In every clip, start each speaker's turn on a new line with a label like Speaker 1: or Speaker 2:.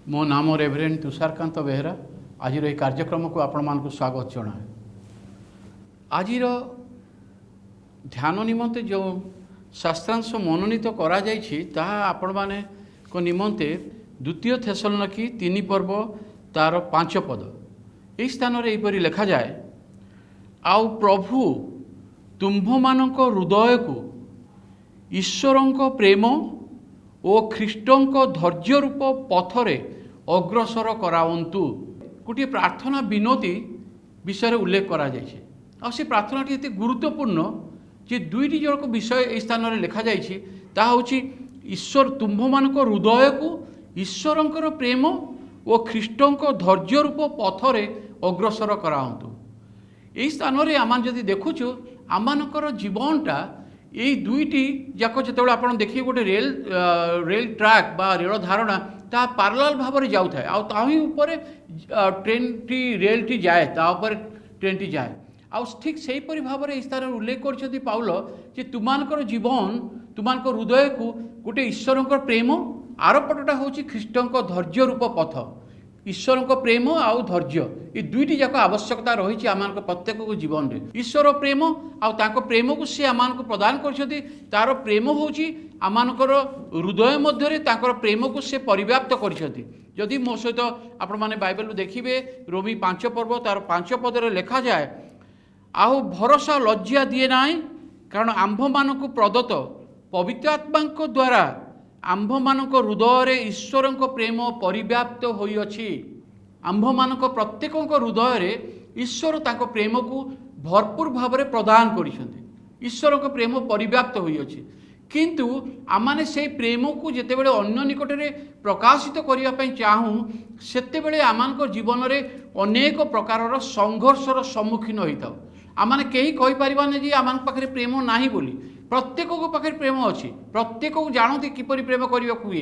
Speaker 1: मो नाम रेभरेंड तुषारकांत बेहरा। आज कार्यक्रम को आपण मान स्वागत जनाए। आज ध्यान निमंते जो शास्त्रांश मनोनीत करा जायछि ताहा आपण माने को निमंते द्वितीय थेसलोनिकी 3 पर्व तार 5 पद यही स्थान रे एपरि लिखा जाए, आउ प्रभु तुम्भ मानक हृदय को ईश्वरंक प्रेम और ख्रीष्टंक धैर्य रूप पथरे अग्रसर करावंतु। गोटे प्रार्थना विनती विषय उल्लेख करा जायछि। आ से प्रार्थनाटी एते गुरुत्वपूर्ण जे दुईटी जणक विषय ए स्थान रे लिखा जायछि। ता होछि ईश्वर तुम्भ मानक हृदय को ईश्वरंकर प्रेम और ख्रीष्टंक धैर्य रूप पथरे अग्रसर करावंतु। यही स्थान रे आमान जदि देखुछु आमानकर जीवनटा यही दुईटी जाक जो आप देखिए गोटे रेल ट्रैक बा रेल धारणा ता पारलाल भाव में जाऊ थाए आही ऊपर ट्रेन टी रेल टी जाए तापर ट्रेन टी जाए आउ ठीक से ही भाव में स्थान उल्लेख कर पाउल जे तुमानकर जीवन तुमानकर हृदय को गोटे ईश्वरंकर प्रेम आर पटटा होची ख्रीष्टंक धैर्य रूप पथ। ईश्वर प्रेम आउ धैर्य ये दुईटी जाक आवश्यकता रही आम प्रत्येक जीवन में। ईश्वर प्रेम आउ प्रेम को सी आम प्रदान कर तार प्रेम होची आमानकर हृदय मध्य प्रेम को से परिव्याप्त करी मो सहित आपण मैंने बाइबल देखिए रोमी 5 पर्व तार 5 पदर लिखा जाए, आहु भरोसा लज्जा दिए ना कारण आंभ मान प्रदत्त पवित्र आत्मा द्वारा आंभ मानक हृदय ईश्वर प्रेम परिव्याप्त होइअछि। आंभ मानक प्रत्येक हृदय ईश्वर ताको प्रेम को भरपूर भाव में प्रदान करिसेंति। ईश्वर प्रेम परिव्याप्त होइअछि किंतु आमाने से प्रेम को जेतेबेले अन्य निकट में प्रकाशित करने पई चाहूँ सेतेबेले आमानक जीवन में अनेक प्रकार संघर्षर सम्मुखीन होता। आमाने कहीं कहि परिबाने जे आमान पाखरे प्रेम नाही बोली। प्रत्येक को पाखे प्रेम अच्छी, प्रत्येक को जानते किपरि प्रेम करने हुए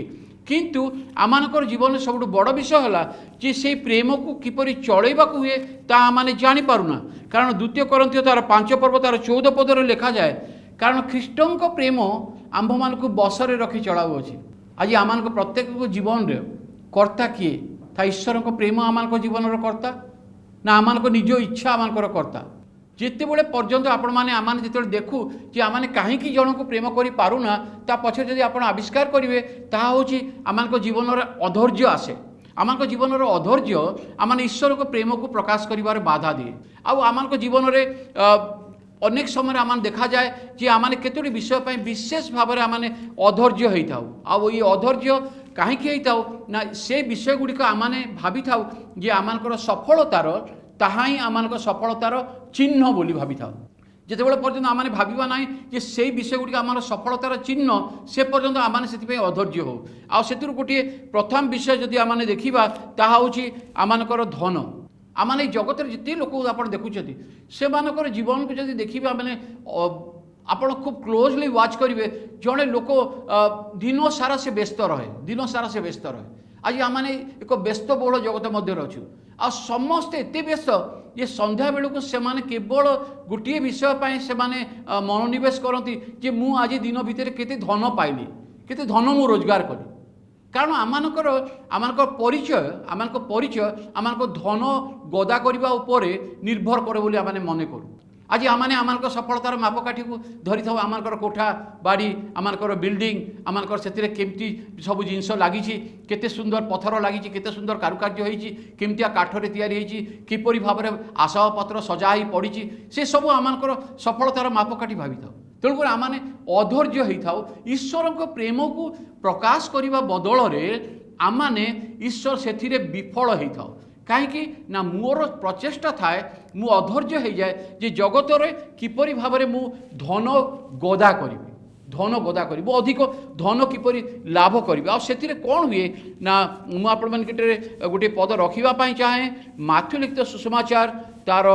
Speaker 1: किंतु आमानकर जीवन सब बड़ विषय है जे से प्रेम को किपरि चलैबा हुए ता आमाने जानि पारुना। कारण द्वितीय कोरिन्थियो तार 5 पर्व तार 14 पदर लिखा जाए, कारण ख्रीष्टंक प्रेम आंभ मान को बसरे रखी चलाऊ अच्छी। आज आम प्रत्येक जीवन रे कर्ता किए था ईश्वर प्रेम आम जीवन कर्ता ना आम निज इच्छा आम कर्ता। जिते बड़े पर्यंत आपण मैंने आम जो देखू कि आम कहीं जन को प्रेम कर पारुना ता पछे जदि आप आविष्कार करेंगे ताहा होची आम जीवन में अधैर्य आसे। आम जीवन अधैर्य आम ईश्वर को प्रेम को प्रकाश करिवार बाधा दिए। आम जीवन में अनेक समय आम देखा जाए कि आम केतोटी विषय विशेष भाव में आम अधैर्य होता आउ ये अधैर्य कहीं ना से विषय गुड़िक आम भावी था जे आम सफलतार ताहा ही आम सफलतार चिन्ह बोली भावी था। जिते पर्यटन आम भावा ना कि से विषय गुड़िक आम सफलतार चिन्ह से पर्यटन आम से अधैर्य हो आर गोटे प्रथम विषय जदि आम देखा ताहा होची आमानकर धन। आम जगत जिते लोक आप देखुं से मानकर जीवन को जब देखिए मैंने आप खूब क्लोजली वाच करेंगे जड़े लोक दिन सारा से व्यस्त रहे, दिन सारा से व्यस्त रहे। आज आम एक व्यस्त बहुल जगत मध्य अच्छु आ समस्ते एत व्यस्त ये संध्या बेलू को सेमाने केवल गोटे विषय से मनोनिवेश करती जे मु आज दिन भितर केते धन पाइली, केते धन मु रोजगार कली। कारण आमानकर परिचय आमानकर धन गदा करने उपर निर्भर करे बोली आमाने मने करू। आज आमानकर सफलतार मापकाठी को धरी था आमानकर कोठा बाड़ी आमानकर बिल्डिंग आमानकर सेतिरे केमती सब जिनस लगी केते सुंदर पत्थर लगी केते सुंदर कारुकार्य होईची केमतिया काठरे तैयारी होईची किपरि भाव में आसवाबपत्र सजा ही पड़ी से सब आमानकर सफलतार मापकाठी भावी था। तेणुकर आमाने अधैर्य होता ईश्वर प्रेम को प्रकाश करने बदल में आमाने ईश्वर से विफल होता कहीं ना मोर प्रचेष्टा थाए मु अधैर्य हो जाए जे जगत रे किपरि भाव में मु धन गदा करी अधिक धन किपरि लाभ करी से कौन हुए ना मु आपण मानके गोटे पद रखापी चाहे माथ्यू लिखित सुसमाचार तार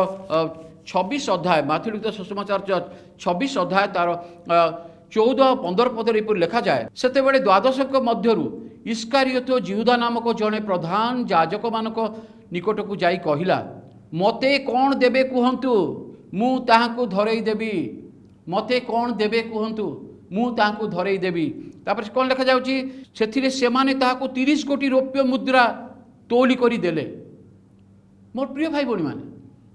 Speaker 1: 26 अध्याय माथ्यू लिखित सुसमाचार 26 अध्याय तार 14-15 पदर पर लिखा जाए। सेते बड़े द्वादश मध्यरु इस्कारियोत जिहुदा नामक जड़े प्रधान याजक मानक निकट को जाई कहिला मते कौन देबे कहंतु मु ताहाकु धरई देबी। मते कौन देबे कहंतु मु ताहाकु धरई देबी। तापर कौन लिखा जाउची सेथिरे सेमाने ताहाको 30 कोटी रौप्य मुद्रा तोली करी देले। मोर प्रिय भाई बणी माने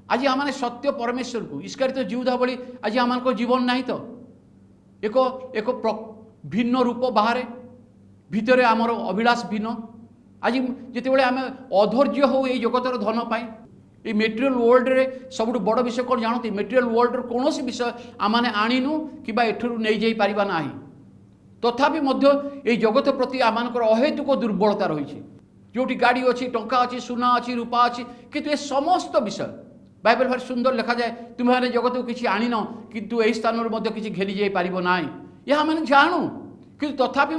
Speaker 1: आज आम सत्य परमेश्वर को इस्कारित जीवधा भली आज आम जीवन ना तो एक एक भिन्न रूप बाहर भितर आमर अभिलाष भिन्न। आज जिते आम अधैर्य हो ये जगतर धन पाई ये मेटेरियल वर्ल्ड रे सबुठ बड़ विषय कौन जानते मेटेरियल वर्ल्ड कौन विषय आम आणीनु कि एठू नहीं जाई पारिबा नाही तथापि ये जगत प्रति आमर अहेतुक दुर्बलता रही जोटी गाड़ी अच्छी टंका अच्छी सुना अच्छी रूपा अच्छी किंतु ये समस्त विषय बाइबल भारी सुंदर लिखा जाए तुम्हें मैंने जगत को किसी आणीन किंतु यही स्थान किसी घेरी जाई पारिबो नाही यह मैंने जानू किंतु तथापि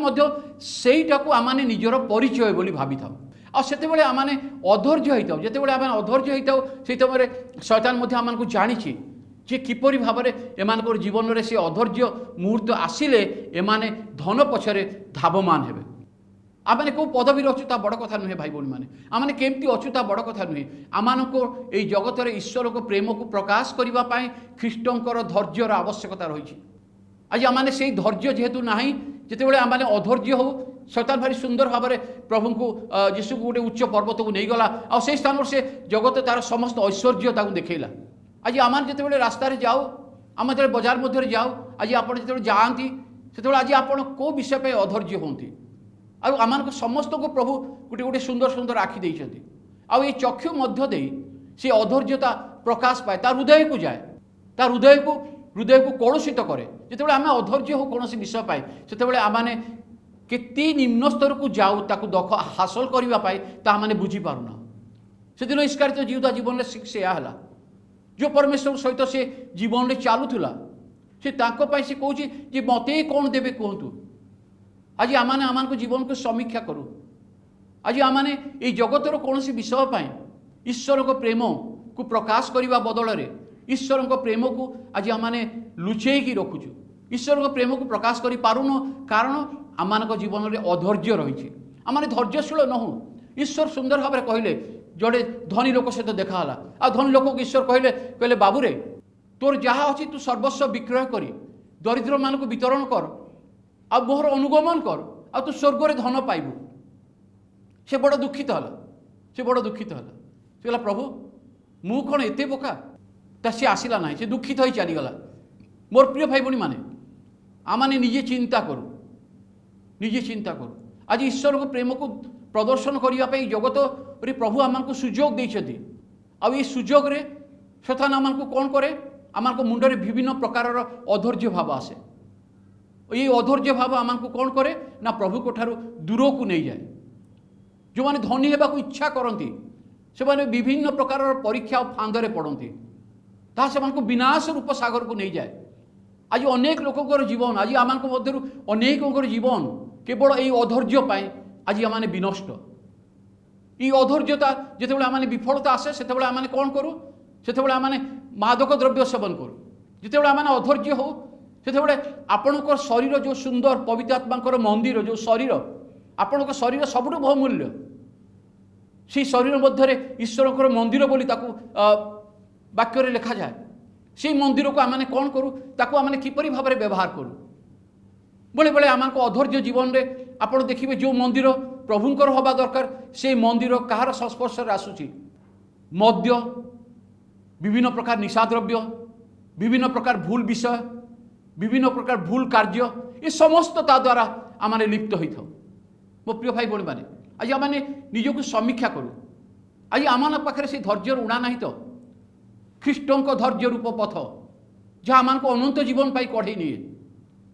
Speaker 1: सेटा को आम निजर परिचय बोली भावी था आते आम अधैर्य होता जिते आम अधैर्य होता से समय शैतान आम जानी जे किपरि भाव में एम जीवन में से अधैर्य मुहूर्त आसिले एमाने धन पछरे धावमान हेबे। आमने कौ पदवी अच्छु ता बड़ कथा नुहे भाई भौणी मैंने आमने केमती अच्छु ता बड़ कथा नुहे आम को यही जगत ईश्वर को प्रेम को प्रकाश करने ख्रीष्टर धैर्यर आवश्यकता रही। आज आम से धैर्य जेहेतु ना जिते आम अधैर्य हो शैतान भारी सुंदर भाव में प्रभु को यीशु को गोटे उच्च पर्वत को नहीं गला आ से स्थान से जगत तार समस्त ऐश्वर्य देखला। आज आम जिते रास्तार जाओ आम जो बजार मध्य जाओ आज आप जो जाती से आज आप कौ विषय पर अधैर्य होती आम समस्त को प्रभु गोटे गोटे सुंदर सुंदर आखि देइछन्ति आ चक्षु मध्य दे से अधैर्यता प्रकाश पाए तार हृदय को जाए तार हृदय को कलुषित करे जिते आम अधैर्य हो कौन विषय पाए से आमने केते निम्न स्तर को जाऊ ताकू दख हासिल करने ता मैंने बुझीपारूना से दिन इस्कारित जीवदा जीवन में से है जो परमेश्वर सहित से जीवन में चलुला से से कहूँ मत कौन देवे कहतु आज आम को जीवन को समीक्षा करूँ आज आम ये जगतर कौन विषय पाए ईश्वर को प्रेम को प्रकाश करने बदल में ईश्वर को प्रेम को आज आम लुचेकी रखुचु ईश्वर को प्रेम को प्रकाश कर पारुन कारण आम जीवन में अधैर्य रही आम धैर्यशील नहु। ईश्वर सुंदर भाव में कहले जोड़े धनी लोक सहित देखाला आ धनी लोक को ईश्वर कहले कहले बाबू रे तोर जहाँ अच्छी तू सर्वस्व विक्रय करी दरिद्र मान को वितरण कर आ मोहर अनुगमन कर आ तू स्वर्ग रे धन पाइबू। से बड़ दुखित है से बड़ दुखित है से कहला प्रभु मु कौन एते बोका ता सी आसला ना से दुखित हो चलीगला। मोर प्रिय भाई भौणी मैंने आमने निजे चिंता करूँ निजे चिंता करूँ आज ईश्वर को प्रेम को प्रदर्शन करने जगत रे प्रभु आमको सुजोग देइछथि आ ये सुजोग रे शैतान आमको कौन करे आमको मुंडरे विभिन्न प्रकार अधैर्य भाव आसे ये अधैर्य भाव आमको कौन करे ना प्रभु को ठारू दूर को नहीं जाए। जो माने धनी हेबा को इच्छा करती से माने विभिन्न प्रकार परीक्षा और फांदरे पड़ती ता से विनाश रूप सागर को नहीं जाए। आज अनेक लोकंर जीवन आज आम मध्य अनेकों जीवन केवल यही अधैर्य पाए आज आम विनष्ट ये अधैर्यता जिते आम विफलता आसे से आम कौन करूँ से आम मादक द्रव्य सेवन करूँ जिते आम अधैर्य हो से आपण शरीर जो सुंदर पवित्र आत्मा मंदिर जो शरीर आपण शरीर सबुठ बहुमूल्य से शरीर मध्य ईश्वर मंदिर बोली वाक्य लिखा जाए से मंदिर को आम कौन करूँ ताकू आम किपरि भाव में व्यवहार करूँ बेले बेले आम अधैर्य जीवन में आप देखिए जो मंदिर प्रभुंकर हवा दरकार से मंदिर कहार संस्पर्श आसूची मद्य विभिन्न प्रकार निशाद्रव्य विभिन्न प्रकार भूल विषय विभिन्न प्रकार भूल कार्य ये समस्त ता द्वारा आम लिप्त होता। मो प्रिय भाई भौणी मैंने आज आम निजक समीक्षा करूँ आज आम पाखे से धैर्य उड़ा ना तो ख्रीष्टों धैर्य रूप पथ जहाँ आम को अनंत जीवन पाई कढ़े निए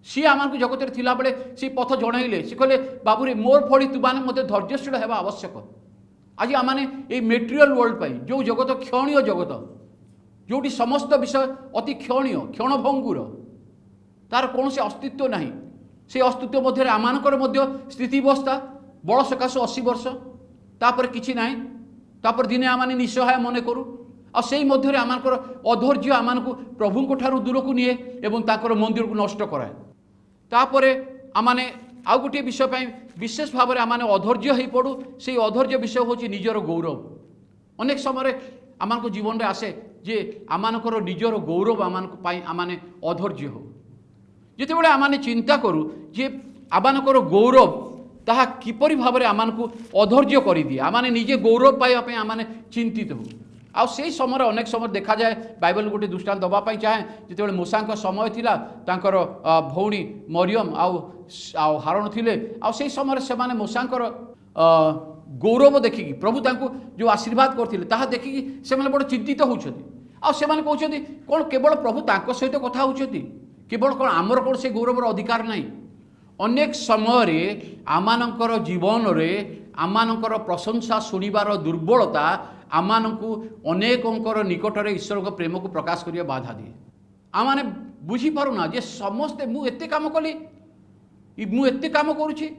Speaker 1: सी आम जगत थिला बेले सी पथ जनइले सी कहले बाबूरे मोर फड़ी तुमाने मते धैर्यशील हेबा आवश्यक। आज आम ये मेटेरियल वर्ल्ड पाई जो जगत क्षणीय जगत जोटी समस्त विषय अति क्षणीय क्षणभंगुर तार कौन से अस्तित्व नहीं से अस्तित्व मध्य आमानकर मध्य स्थितिवस्था बड़ सकाशे 80 वर्ष तापर किछि नाही तापर दिने आमाने निस्सहाय मने करू आ सेई मध्य आमानकर अधैर्य आमानकु प्रभु को ठारू दूर को निए एवं ताकर मंदिर को नष्ट कराए। तापरे आमाने आउ गोटे विषय पाई विशेष भाव में आमाने अधैर्य हो पड़ू से अधैर्य विषय होची निजर गौरव। अनेक समय आमान को जीवन में आसे जे आमानकर निजर गौरव आमान पाई आमाने अधैर्य हो जिते बड़े आमाने चिंता करूँ जे आमानकर गौरव ताहा किपरि भाबरे आमानकु अधैर्य करिदिए आमाने निजे गौरव पाइबा पई आमाने चिंतित हो आ से समय अनेक समय देखा जाए बाइबल गोटे दृष्टांत दबापाई चाहे जितेबाला मूसा समय थिला तांकर भौणी मरियम आउ हारण थिले आ से समय से मूसांकर गौरव देखिकी प्रभु तांको जो आशीर्वाद करथिले ताहा देखिकी से बड़ चिंतित होउछथि आ से माने कहउछथि कोन केवल प्रभु तांको सहित कथा होउछथि केवल कोन आमर कोन से गौरवर अधिकार नाही अनेक समय आमानकर जीवन रे आमानकर प्रशंसा सुनिबार दुर्बलता आमानकु अनेकंकर निकटरे ईश्वर को प्रेम को प्रकाश करिया बाधा दिए आमाने बुझी पारुना जे समस्ते मु एते काम कली मु एते काम करूची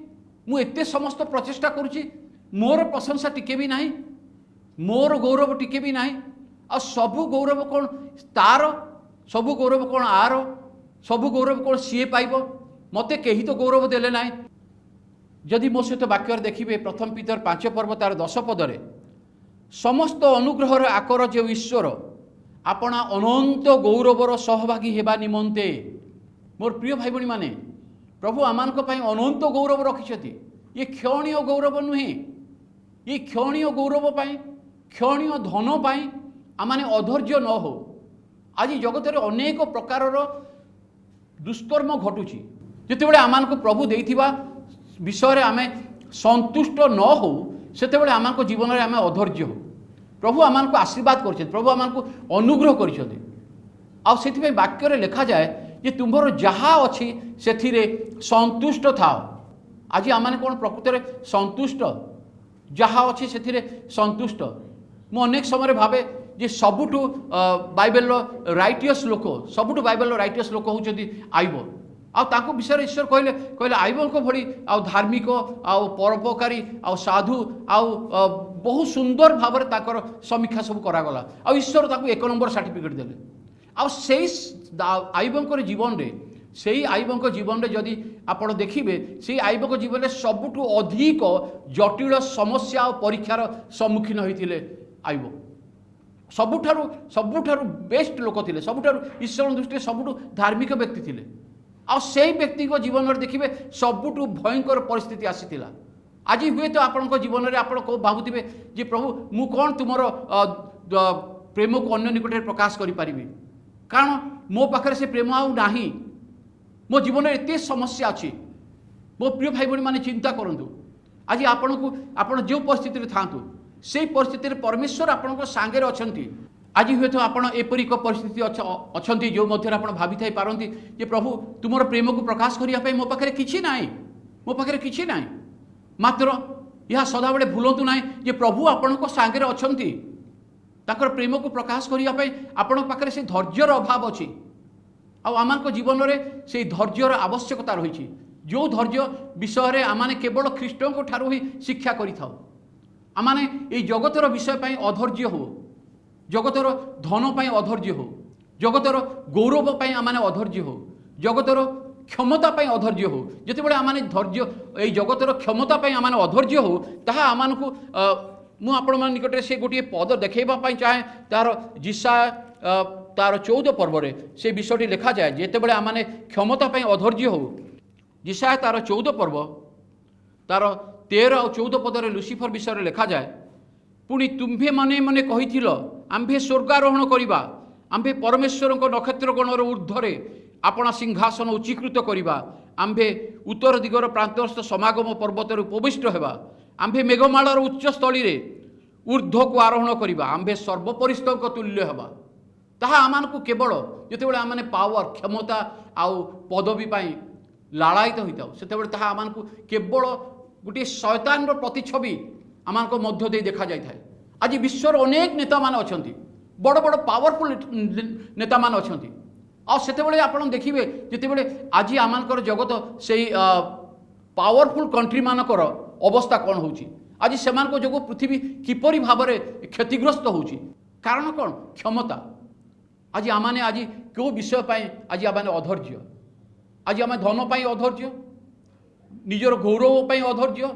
Speaker 1: मु एते समस्त प्रचेष्टा करूची मोर प्रशंसा टिके भी नाही मोर गौरव टिके भी नाही आ सबु गौरव कोन तार सबु गौरव कोन आर सबु गौरव कोन सीए पाइबो मते केही तो गौरव देले नाही जदि मो सहित वाक्य देखिए प्रथम पीतर 5 पर्व तार 10 पदरे समस्त अनुग्रहर आकर जो ईश्वर आपणा अनंत गौरवर सहभागी हेबा निमंते मोर प्रिय भाई भणी माने प्रभु आमानक पई अनंत गौरव रखिछथि ये क्षणीय गौरव नुहे ये क्षणीय गौरव पई क्षणीय धन पई आमाने अधैर्य न हो आज जगत रे अनेक प्रकारर दुष्कर्म घटुची जेतेबेले आमानक प्रभु देइथिबा विषय रे आमे संतुष्ट न हो सेतेबेले आमानक जीवन रे आमे अधैर्य हो प्रभु आमानक आशीर्वाद करछे प्रभु आमानक अनुग्रह करछे आ सेथिबे वाक्य रे लिखा जाए जे तुम्हर जहा अछि सेथिरे संतुष्ट थाओ आज आमाने कोन प्रकृत रे संतुष्ट जहा अछि सेथिरे संतुष्ट मो अनेक समय भावे जे सबुठु बाइबल राइटियस लोक सबुठु बाइबल राइटियस लोक होउछथि आइबो आ ताको विषय ईश्वर कहले कहले आइबको भली आ धार्मिक आ परोपकारी आ साधु आ बहुत सुंदर भाव ताकर समीक्षा सब करागला आ ईश्वर ताको 1 नंबर सर्टिफिकेट देले आ सेई आइबकर जीवन रे सेई आइबक जीवन रे जदि आपण देखिबे सेई आइबक जीवन रे सबुठु अधिक जटिल समस्या और परीक्षार सम्मुखीन होइथिले आइब सबुठारु बेस्ट लोक थिले सबुठारु ईश्वर दृष्टि सबुठु धार्मिक व्यक्ति थिले आ सेई व्यक्ति को जीवन में देखिए सबुठु भयंकर परिस्थिति आसीथिला आज हुए तो आपण जीवन में आप भावुवे जे प्रभु मु कौन तुमर प्रेम को अन्य निकट में प्रकाश करि पारिबी कारण मो पाखरे से प्रेम आउ नाही मो जीवन में एते समस्या अच्छी मो प्रिय भाई भणी माने चिंता करंतु आज आपण जो परिस्थिति थांतु से परिस्थिति परमेश्वर आपण सांगे अछंती आज हुए तो आपण एपरी एक परिस्थिति अच्छी जो मध्य आप भावी थाई पारती जे प्रभु तुमर प्रेम को प्रकाश करने मो पाखे किछि नाई मो पाखे किछि नाई मात्र यह सदाबले भूलतु ना जे प्रभु आपण सांगे अच्छी ताकर प्रेम को प्रकाश करने आपण पाखे से धैर्यर अभाव अच्छी आम जीवन में से धैर्यर आवश्यकता रही जो धैर्य विषय आम केवल ख्रीष्टों को ठारू ही शिक्षा करिथाउ आमाने ये जगतर विषय पाई अधैर्य हो जगतर धन पाई अधैर्य हो जगतर गौरव पाई आमाने अधैर्य हो जगतर क्षमता पाई अधैर्य हो जितेबाला आमाने धैर्य ये जगतर क्षमता पाई आमाने अधैर्य हो ताहा आमानकु मु आपण मान निकट से गोटे पद देखैबा पाई चाहे तार जिसा तार 14 पर्व रे से विषयटी लिखा जाए जितेबाला आमाने क्षमता पाई अधैर्य हो जिसा तार 14 पर्व तार 13 और 14 पदरे लुसिफर विषय लिखा जाए पुणी तुम्भे मने मने कहिथिल आम्भे स्वर्गारोहण करिबा आम्भे परमेश्वर नक्षत्र गणर ऊर्ध्वरे आपणा सिंहासन उच्चीकृत करिबा आम्भे उत्तर दिगर प्रांतस्थ समागम पर्वत उपविष्ट हेबा आम्भे मेघमालार उच्च स्थली रे ऊर्ध्व को आरोहण करिबा आम्भे सर्वपरिष्ठ तुल्य हेबा ताहा आमानकु केवल जेतेबेले आमाने पावर क्षमता आउ पदवी पाई लालायित होइताउ सेतेबेले ताहा आमानकु केवल गोटे शैतान प्रतिछवि आमानक मध्य दे देखा जाय थाए आज विश्वर अनेक नेता मान अछंती बड़ बड़ पावरफुल नेता मान अछंती आ सेतेबेले आपण देखिबे जेतेबेले आज आमानकर जगत सेई पावरफुल कंट्री मानकर अवस्था कौन होउची आज सेमानक जोगु पृथ्वी किपरि भाबरे क्षतिग्रस्त होउची कारण कौन क्षमता आज आमाने आज क्यों विषय पाई आज आमाने अधैर्य आज आमे धन पाई अधैर्य निजर गौरव पाई अधैर्य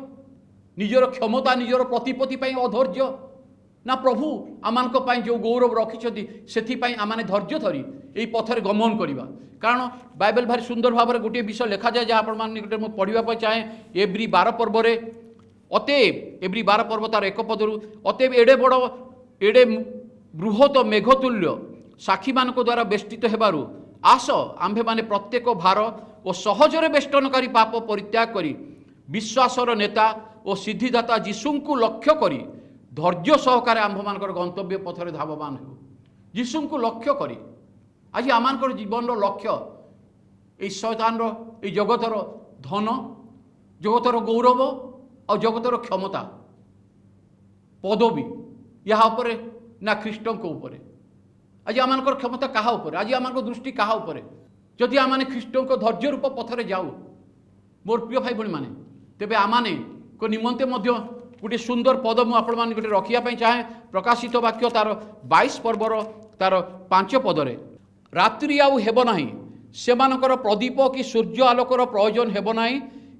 Speaker 1: निजर क्षमता निजर प्रतिपत्ति पाई अधैर्य ना प्रभु आमानक पई जो गौरव रखिछथि सेथिपई आमाने धैर्य धरी एई पथरे गमन करिबा। कारण बाइबल भारी सुंदर भाव में गोटे विषय लिखा जाए जहाँ आपण निकटे मु पढ़िबा चाहे एव्री 12 पर्व रे अतएव एव्री 12 पर्व तार एक पदरु अतएव एडे बड़ एडे बृहत मेघतुल्य साक्षी मानक द्वारा बेष्टित हेबारु आस आम्भे माने प्रत्येक भार और सहजरे बेष्टनकारी पाप परित्याग करी विश्वासर नेता और सिद्धिदाता जीशुंकु लक्ष्य करी धैर्य सहकारे आम्भ मानकर गंतव्य पथरे धावमान हो। जीशुंकु लक्ष्य करी आज आमानकर जीवन लक्ष्य ये शैतान ये जगतर धन जगतर गौरव और जगतर क्षमता पदवी यहाँ उपरे ना ख्रीष्टों उपरे आज आमानकर क्षमता कहा उपरे आज आमानकर दृष्टि कहा उपरे जदि आमाने ख्रीष्टों धैर्य रूप पथरे जाऊ मोर प्रिय भाई भाई माने तेबे आमाने को निमंते मध्य गोटे सुंदर पद मु आपण मान गोटे रखिया चाहे प्रकाशित वाक्य तार 22 पर्वर तार 5 पदरे रात्रि आउ हेब नाही सेमानकर प्रदीप कि सूर्य आलोकर प्रयोजन हेब नाही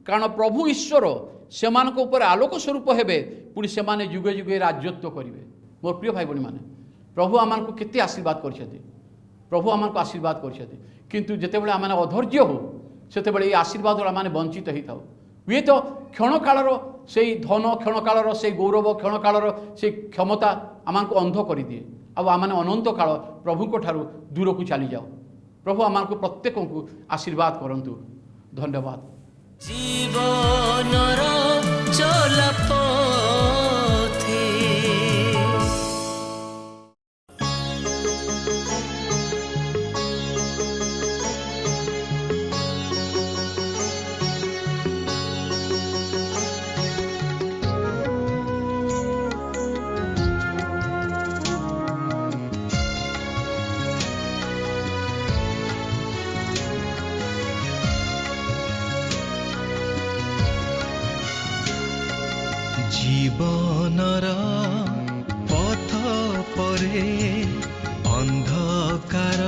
Speaker 1: कारण प्रभु ईश्वर सेमानक उपर आलोक स्वरूप हेबे पुणी सेमाने जुगे जुगे राज्यत्व करिवे। मोर प्रिय भाई भाई माने प्रभु आमानक केते आशीर्वाद करछथि प्रभु आमानक आशीर्वाद करछथि किंतु जेतेबेले आमाने अधैर्य हो सेतेबेले ए आशीर्वाद आमाने वंचित होई थाउ हुए तो क्षण कालर से धन क्षण कालर से गौरव क्षण कालर से क्षमता आमानक अंध कर दिए अब आमाने अनंत काल प्रभु को ठारू दूर को चली जाओ। प्रभु आमानक प्रत्येक को आशीर्वाद करंतु। धन्यवाद।
Speaker 2: जीवनर चलपथे जीवनर पथ परे अंधकार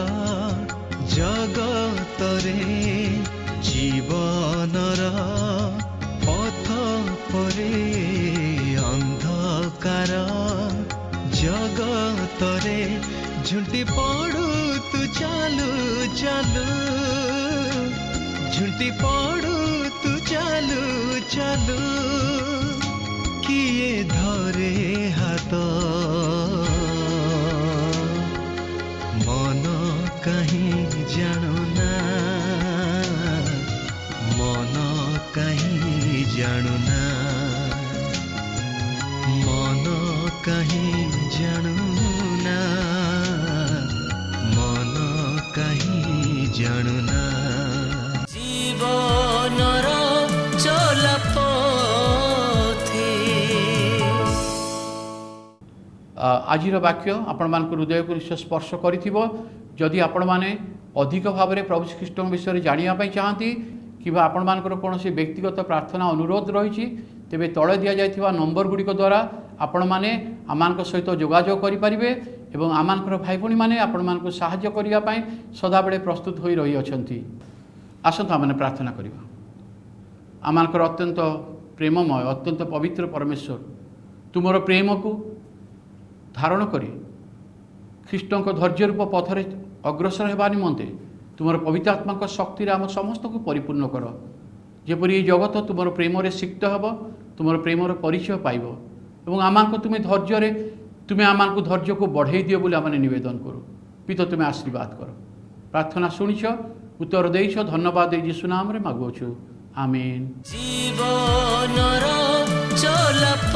Speaker 2: जगतरे जीवनर पथ परे अंधकार जगतरे झुंटी पड़ू तू चालू चालू झुंटी पड़ू तू चालू चालू किए धरे हाथ मन कहीं जानुना मन कहीं जानुना मन कहीं जानुना मन कहीं जानुना जीवनर चलपथे
Speaker 1: आजिर वाक्य आपण मान हृदय को निश्चय स्पर्श करिथिबो। जदि आपण माने अधिक भाव में प्रभु श्रीकृष्ण विषय जानापी चाहती कि आपण मानकर कौन व्यक्तिगत प्रार्थना अनुरोध रही तेबे तले दि जाइथिबा नंबर गुड़िक द्वारा आपण माने आमान सहित जोगाजोग करें एवं आमानकर भाई भणी माने आपण मानक साहाय्य करिया पई सदाबेले प्रस्तुत होई रही अछंती। आसंतु आमने प्रार्थना करिबा। आमानकर अत्यंत प्रेममय अत्यंत पवित्र परमेश्वर तुमर प्रेम को धारण करी ख्रीष्टों धैर्य रूप पथरे अग्रसर होगा निमंते तुम पवित्र आत्मा शक्ति आम समस्त को परिपूर्ण कर जेपरी जगत तुम प्रेम सिक्त हेब तुम प्रेम परिचय पाइब और आम को तुम्हें धैर्य तुम्हें आम को धैर्य को बढ़ई दियो बोली आम नवेदन करूँ। पिता तुम्हें आशीर्वाद कर प्रार्थना शुणिछ उत्तर देइछ धन्यवाद यीशु नाम रे मागुछु आमीन।
Speaker 2: जीवनर चलप